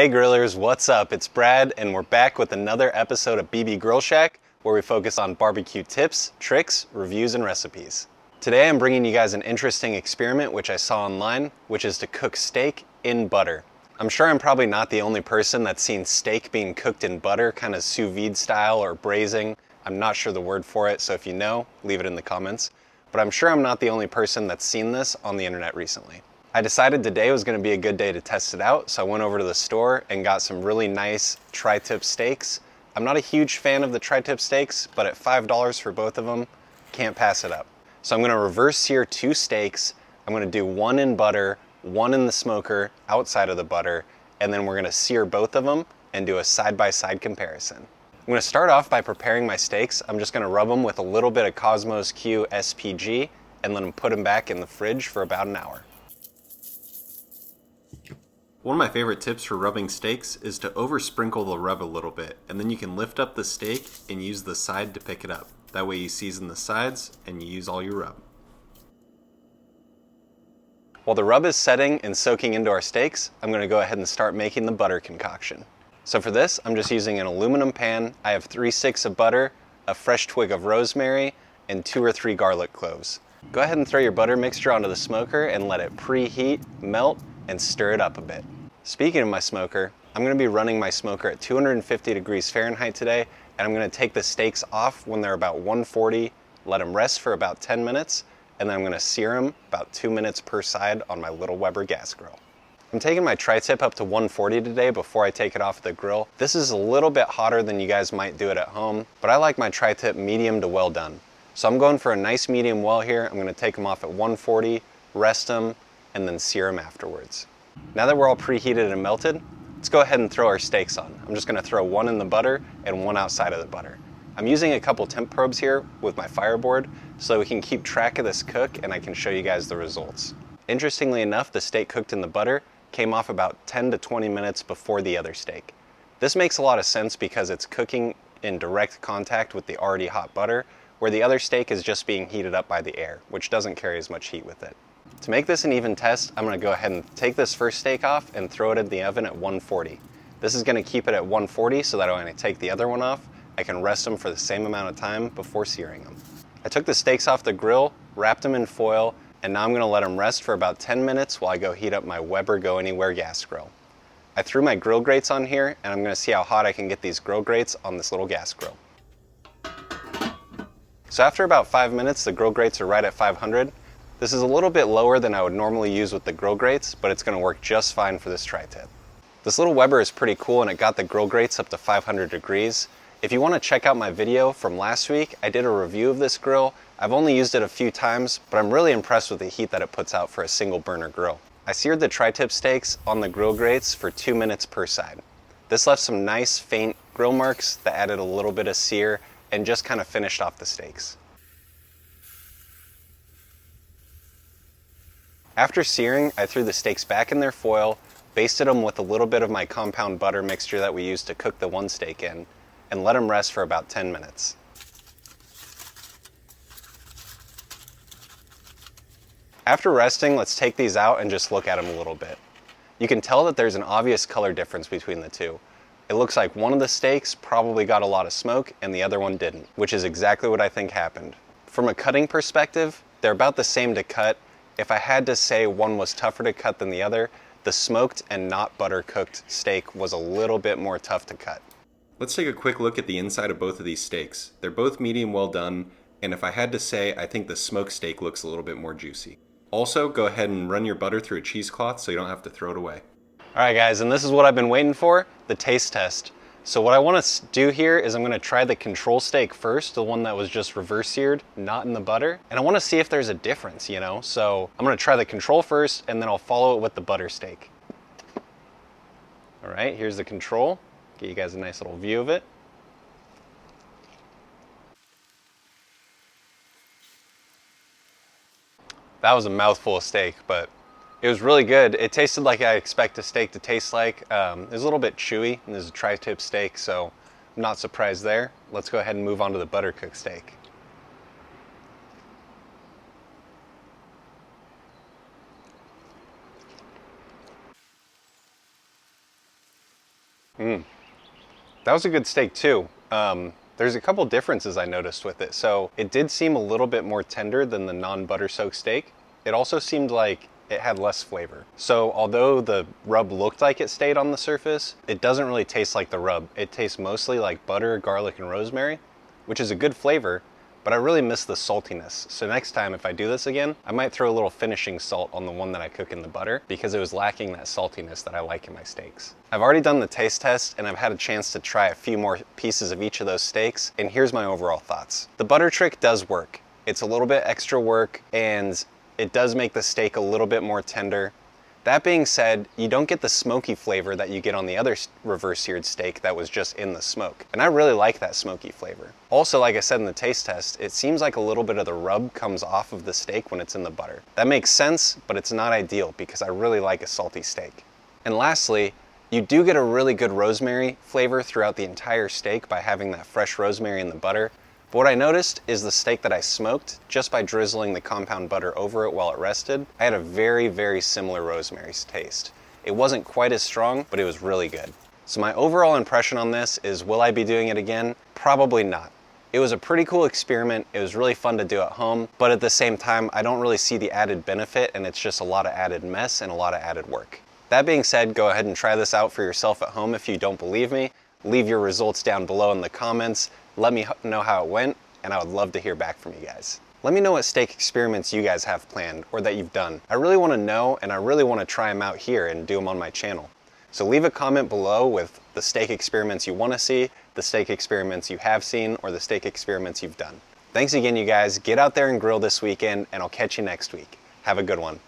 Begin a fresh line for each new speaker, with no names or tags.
Hey grillers, what's up? It's Brad and we're back with another episode of BB Grill Shack where we focus on barbecue tips, tricks, reviews, and recipes. Today I'm bringing you guys an interesting experiment which I saw online, which is to cook steak in butter. I'm sure I'm probably not the only person that's seen steak being cooked in butter, kind of sous vide style or braising. I'm not sure the word for it, so if you know, leave it in the comments. But I'm sure I'm not the only person that's seen this on the internet recently. I decided today was going to be a good day to test it out, so I went over to the store and got some really nice tri-tip steaks. I'm not a huge fan of the tri-tip steaks, but at $5 for both of them, can't pass it up. So I'm going to reverse sear 2 steaks. I'm going to do one in butter, one in the smoker outside of the butter, and then we're going to sear both of them and do a side-by-side comparison. I'm going to start off by preparing my steaks. I'm just going to rub them with a little bit of Cosmos Q SPG and let them put them back in the fridge for about an hour. One of my favorite tips for rubbing steaks is to over-sprinkle the rub a little bit, and then you can lift up the steak and use the side to pick it up. That way you season the sides and you use all your rub. While the rub is setting and soaking into our steaks, I'm going to go ahead and start making the butter concoction. So for this, I'm just using an aluminum pan. I have 3 sticks of butter, a fresh twig of rosemary, and 2 or 3 garlic cloves. Go ahead and throw your butter mixture onto the smoker and let it preheat, melt, and stir it up a bit. Speaking of my smoker, I'm going to be running my smoker at 250 degrees Fahrenheit today, and I'm going to take the steaks off when they're about 140, let them rest for about 10 minutes, and then I'm going to sear them about 2 minutes per side on my little Weber gas grill. I'm taking my tri-tip up to 140 today before I take it off the grill. This is a little bit hotter than you guys might do it at home, but I like my tri-tip medium to well done. So I'm going for a nice medium well here. I'm going to take them off at 140, rest them, and then sear them afterwards. Now that we're all preheated and melted, let's go ahead and throw our steaks on. I'm just going to throw one in the butter and one outside of the butter. I'm using a couple temp probes here with my fireboard so we can keep track of this cook and I can show you guys the results. Interestingly enough, the steak cooked in the butter came off about 10 to 20 minutes before the other steak. This makes a lot of sense because it's cooking in direct contact with the already hot butter, where the other steak is just being heated up by the air, which doesn't carry as much heat with it. To make this an even test, I'm going to go ahead and take this first steak off and throw it in the oven at 140. This is going to keep it at 140 so that when I take the other one off, I can rest them for the same amount of time before searing them. I took the steaks off the grill, wrapped them in foil, and now I'm going to let them rest for about 10 minutes while I go heat up my Weber Go Anywhere gas grill. I threw my grill grates on here and I'm going to see how hot I can get these grill grates on this little gas grill. So after about 5 minutes, the grill grates are right at 500. This is a little bit lower than I would normally use with the grill grates, but it's going to work just fine for this tri-tip. This little Weber is pretty cool and it got the grill grates up to 500 degrees. If you want to check out my video from last week, I did a review of this grill. I've only used it a few times, but I'm really impressed with the heat that it puts out for a single burner grill. I seared the tri-tip steaks on the grill grates for 2 minutes per side. This left some nice faint grill marks that added a little bit of sear and just kind of finished off the steaks. After searing, I threw the steaks back in their foil, basted them with a little bit of my compound butter mixture that we used to cook the one steak in, and let them rest for about 10 minutes. After resting, let's take these out and just look at them a little bit. You can tell that there's an obvious color difference between the two. It looks like one of the steaks probably got a lot of smoke and the other one didn't, which is exactly what I think happened. From a cutting perspective, they're about the same to cut. If I had to say one was tougher to cut than the other, the smoked and not butter cooked steak was a little bit more tough to cut. Let's take a quick look at the inside of both of these steaks. They're both medium well done, and if I had to say, I think the smoked steak looks a little bit more juicy. Also, go ahead and run your butter through a cheesecloth so you don't have to throw it away. Alright guys, and this is what I've been waiting for, the taste test. So what I want to do here is I'm going to try the control steak first, the one that was just reverse seared, not in the butter. And I want to see if there's a difference, you know? So I'm going to try the control first and then I'll follow it with the butter steak. Alright, here's the control. Get you guys a nice little view of it. That was a mouthful of steak, but it was really good. It tasted like I expect a steak to taste like. It was a little bit chewy, and this is a tri-tip steak, so I'm not surprised there. Let's go ahead and move on to the butter cooked steak. That was a good steak too. There's a couple differences I noticed with it. So it did seem a little bit more tender than the non-butter soaked steak. It also seemed like it had less flavor. So although the rub looked like it stayed on the surface, it doesn't really taste like the rub. It tastes mostly like butter, garlic, and rosemary, which is a good flavor, but I really miss the saltiness. So next time if I do this again, I might throw a little finishing salt on the one that I cook in the butter because it was lacking that saltiness that I like in my steaks. I've already done the taste test and I've had a chance to try a few more pieces of each of those steaks, and here's my overall thoughts. The butter trick does work. It's a little bit extra work and it does make the steak a little bit more tender. That being said, you don't get the smoky flavor that you get on the other reverse seared steak that was just in the smoke. And I really like that smoky flavor. Also, like I said in the taste test, it seems like a little bit of the rub comes off of the steak when it's in the butter. That makes sense, but it's not ideal because I really like a salty steak. And lastly, you do get a really good rosemary flavor throughout the entire steak by having that fresh rosemary in the butter. But what I noticed is the steak that I smoked, just by drizzling the compound butter over it while it rested, I had a very, very similar rosemary taste. It wasn't quite as strong, but it was really good. So my overall impression on this is, will I be doing it again? Probably not. It was a pretty cool experiment. It was really fun to do at home, but at the same time, I don't really see the added benefit, and it's just a lot of added mess and a lot of added work. That being said, go ahead and try this out for yourself at home if you don't believe me. Leave your results down below in the comments. Let me know how it went, and I would love to hear back from you guys. Let me know what steak experiments you guys have planned or that you've done. I really want to know, and I really want to try them out here and do them on my channel. So leave a comment below with the steak experiments you want to see, the steak experiments you have seen, or the steak experiments you've done. Thanks again, you guys. Get out there and grill this weekend, and I'll catch you next week. Have a good one.